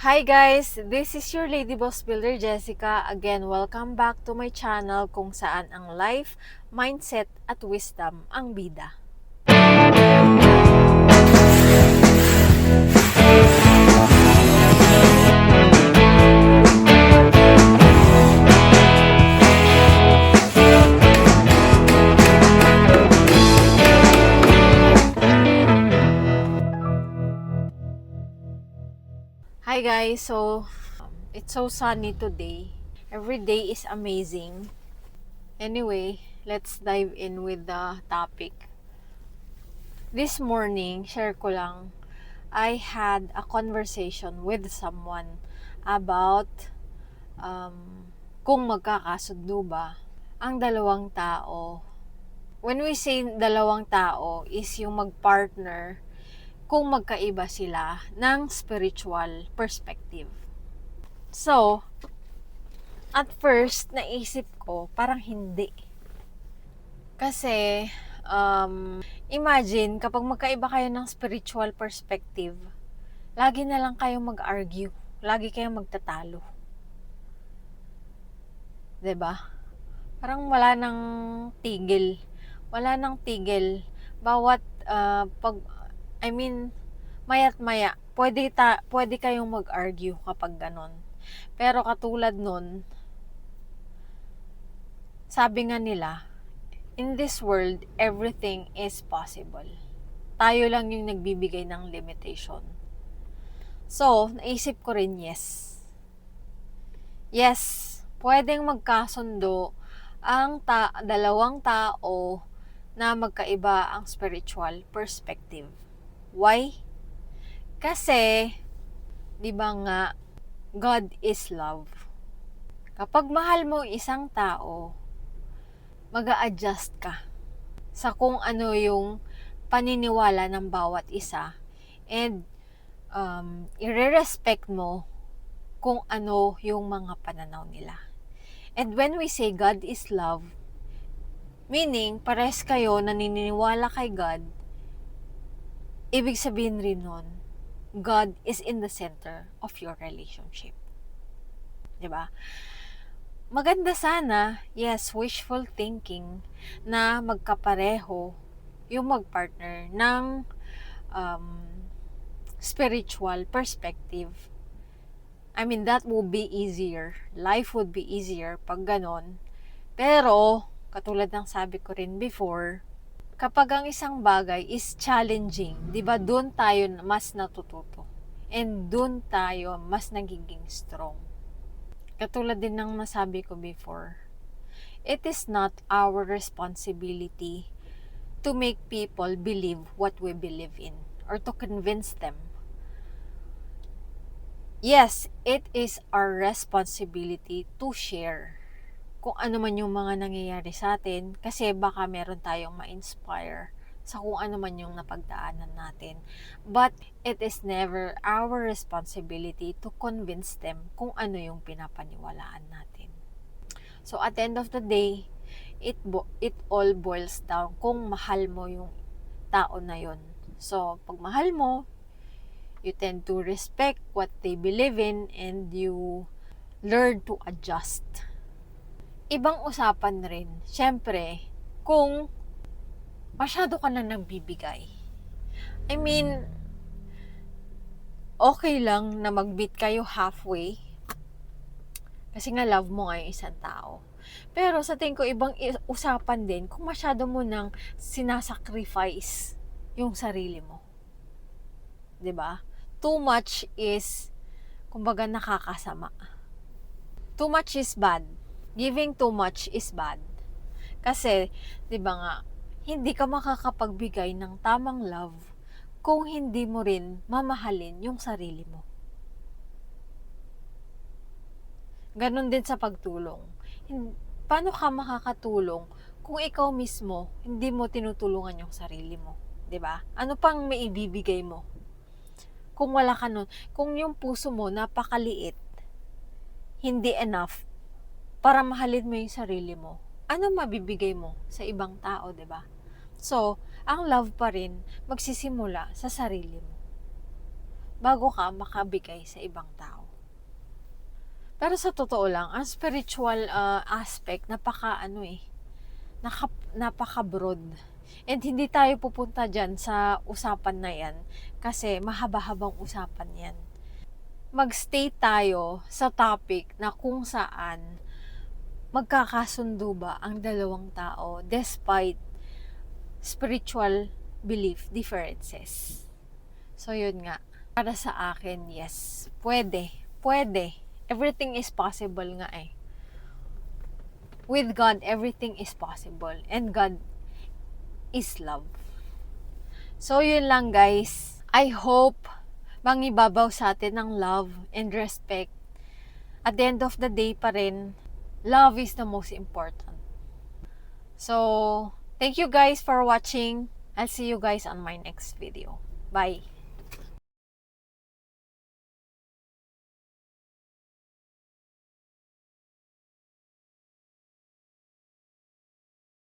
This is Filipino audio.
Hi guys! This is your Lady Boss Builder Jessica. Again, welcome back to my channel kung saan ang life, mindset at wisdom ang bida. Hi guys! So, it's so sunny today. Every day is amazing. Anyway, let's dive in with the topic. This morning, share ko lang, I had a conversation with someone about kung magkakasundo ba ang dalawang tao. When we say dalawang tao is yung magpartner kung magkaiba sila ng spiritual perspective. So, at first, naisip ko, parang hindi. Kasi, imagine, kapag magkaiba kayo ng spiritual perspective, lagi na lang kayong mag-argue. Lagi kayong magtatalo. 'Di ba? Parang wala nang tigil. Wala nang tigil. Bawat, maya't maya, pwede kayong mag-argue kapag ganon. Pero katulad nun, sabi nga nila, in this world, everything is possible. Tayo lang yung nagbibigay ng limitation. So, naisip ko rin yes. Yes, pwedeng magkasundo ang dalawang tao na magkaiba ang spiritual perspective. Why? Kasi, di ba nga, God is love. Kapag mahal mo isang tao, mag-a-adjust ka sa kung ano yung paniniwala ng bawat isa and i-respect mo kung ano yung mga pananaw nila. And when we say God is love, meaning pares kayo naniniwala kay God, ibig sabihin rin nun, God is in the center of your relationship. Diba? Maganda sana, yes, wishful thinking na magkapareho yung magpartner ng spiritual perspective. I mean, that would be easier. Life would be easier pag ganon. Pero, katulad ng sabi ko rin before, kapag ang isang bagay is challenging, di ba, doon tayo mas natututo. And doon tayo mas nagiging strong. Katulad din ng nasabi ko before, it is not our responsibility to make people believe what we believe in or to convince them. Yes, it is our responsibility to share kung ano man yung mga nangyayari sa atin kasi baka meron tayong ma-inspire sa kung ano man yung napagdaanan natin. But it is never our responsibility to convince them kung ano yung pinapaniwalaan natin. So at the end of the day, it all boils down kung mahal mo yung tao na yun. So pag mahal mo, you tend to respect what they believe in and you learn to adjust. Ibang usapan rin, syempre, kung masyado ka na nagbibigay. I mean, okay lang na mag-meet kayo halfway kasi nga love mo nga yung isang tao. Pero sa tingin ko, ibang usapan din kung masyado mo nang sinasacrifice yung sarili mo. 'Di ba? Too much is, kumbaga, nakakasama. Too much is bad. Giving too much is bad. Kasi, di ba nga, hindi ka makakapagbigay ng tamang love kung hindi mo rin mamahalin yung sarili mo. Ganon din sa pagtulong. Paano ka makakatulong kung ikaw mismo hindi mo tinutulungan yung sarili mo? Di ba? Ano pang maibibigay mo? Kung wala ka nun, kung yung puso mo napakaliit, hindi enough para mahalin mo yung sarili mo, ano mabibigay mo sa ibang tao, 'di ba? So, ang love pa rin magsisimula sa sarili mo. bago ka makabigay sa ibang tao. Pero sa totoo lang, ang spiritual aspect, napaka-broad. And hindi tayo pupunta dyan sa usapan na yan kasi mahaba-habang usapan yan. Mag-stay tayo sa topic na kung saan magkakasundo ba ang dalawang tao despite spiritual belief differences. So yun nga, para sa akin, yes, pwede. Everything is possible nga eh. With God, everything is possible. And God is love. So yun lang guys. I hope mangibabaw sa atin ng love and respect. At the end of the day pa rin, love is the most important. So, thank you guys for watching. I'll see you guys on my next video. Bye!